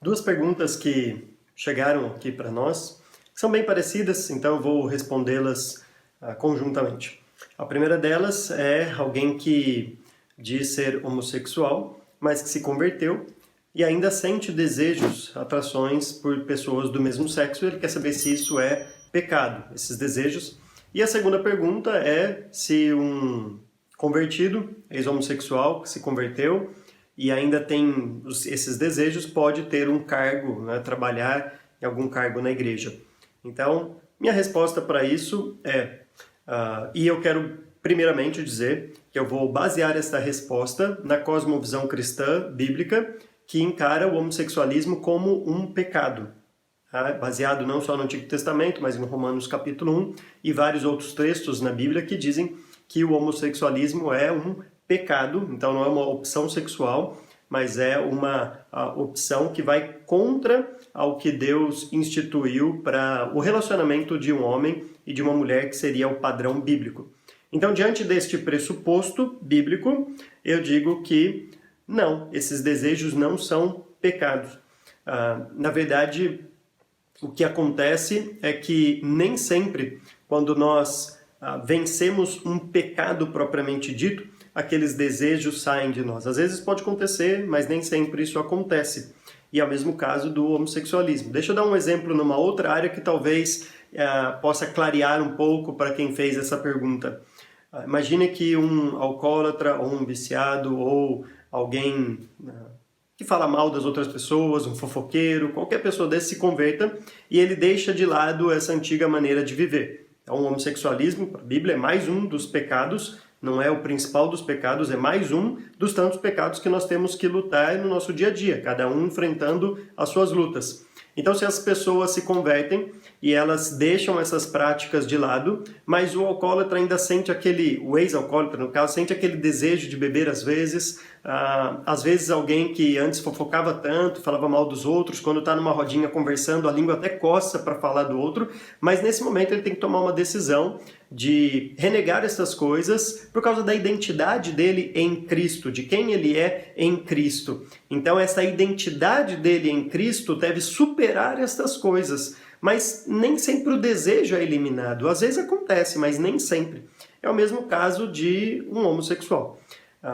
Duas perguntas que chegaram aqui para nós, que são bem parecidas, então eu vou respondê-las conjuntamente. A primeira delas é alguém que diz ser homossexual, mas que se converteu e ainda sente desejos, atrações por pessoas do mesmo sexo, e ele quer saber se isso é pecado, esses desejos. E a segunda pergunta é se um convertido, ex-homossexual, que se converteu e ainda tem esses desejos, pode ter um cargo, né, trabalhar em algum cargo na igreja. Então, minha resposta para isso é, e eu quero primeiramente dizer que eu vou basear essa resposta na cosmovisão cristã bíblica, que encara o homossexualismo como um pecado, baseado não só no Antigo Testamento, mas em Romanos capítulo 1 e vários outros textos na Bíblia que dizem que o homossexualismo é um pecado, então não é uma opção sexual, mas é uma opção que vai contra ao que Deus instituiu para o relacionamento de um homem e de uma mulher, que seria o padrão bíblico. Então, diante deste pressuposto bíblico, eu digo que não, esses desejos não são pecados. Na verdade, o que acontece é que nem sempre, quando nós vencemos um pecado propriamente dito, aqueles desejos saem de nós. Às vezes pode acontecer, mas nem sempre isso acontece. E é o mesmo caso do homossexualismo. Deixa eu dar um exemplo numa outra área que talvez possa clarear um pouco para quem fez essa pergunta. Imagine que um alcoólatra ou um viciado ou alguém que fala mal das outras pessoas, um fofoqueiro, qualquer pessoa desse se converta e ele deixa de lado essa antiga maneira de viver. Então, o homossexualismo, para a Bíblia, é mais um dos pecados, não é o principal dos pecados, é mais um dos tantos pecados que nós temos que lutar no nosso dia a dia, cada um enfrentando as suas lutas. Então, se as pessoas se convertem e elas deixam essas práticas de lado, mas o alcoólatra ainda sente o ex-alcoólatra, no caso, sente aquele desejo de beber às vezes alguém que antes fofocava tanto, falava mal dos outros, quando está numa rodinha conversando, a língua até coça para falar do outro, mas nesse momento ele tem que tomar uma decisão de renegar essas coisas por causa da identidade dele em Cristo, de quem ele é em Cristo. Então essa identidade dele em Cristo deve superar estas coisas, mas nem sempre o desejo é eliminado. Às vezes acontece, mas nem sempre. É o mesmo caso de um homossexual.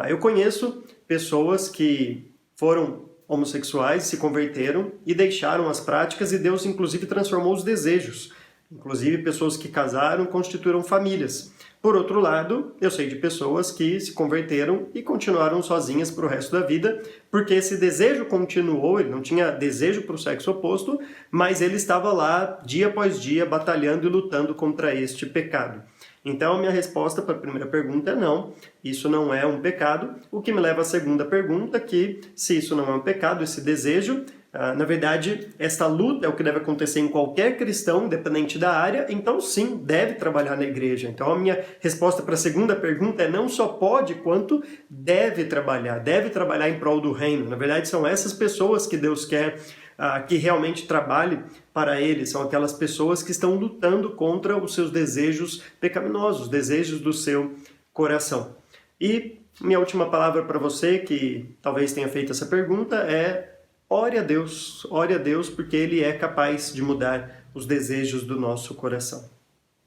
Eu conheço pessoas que foram homossexuais, se converteram e deixaram as práticas, e Deus inclusive transformou os desejos. Inclusive pessoas que casaram constituíram famílias. Por outro lado, eu sei de pessoas que se converteram e continuaram sozinhas para o resto da vida, porque esse desejo continuou, ele não tinha desejo para o sexo oposto, mas ele estava lá dia após dia batalhando e lutando contra este pecado. Então, a minha resposta para a primeira pergunta é não, isso não é um pecado, o que me leva à segunda pergunta, que se isso não é um pecado, esse desejo, na verdade, esta luta é o que deve acontecer em qualquer cristão, independente da área, então sim, deve trabalhar na igreja. Então a minha resposta para a segunda pergunta é não só pode, quanto deve trabalhar em prol do reino. Na verdade, são essas pessoas que Deus quer que realmente trabalhe para ele, são aquelas pessoas que estão lutando contra os seus desejos pecaminosos, os desejos do seu coração. E minha última palavra para você, que talvez tenha feito essa pergunta, é ore a Deus, porque Ele é capaz de mudar os desejos do nosso coração.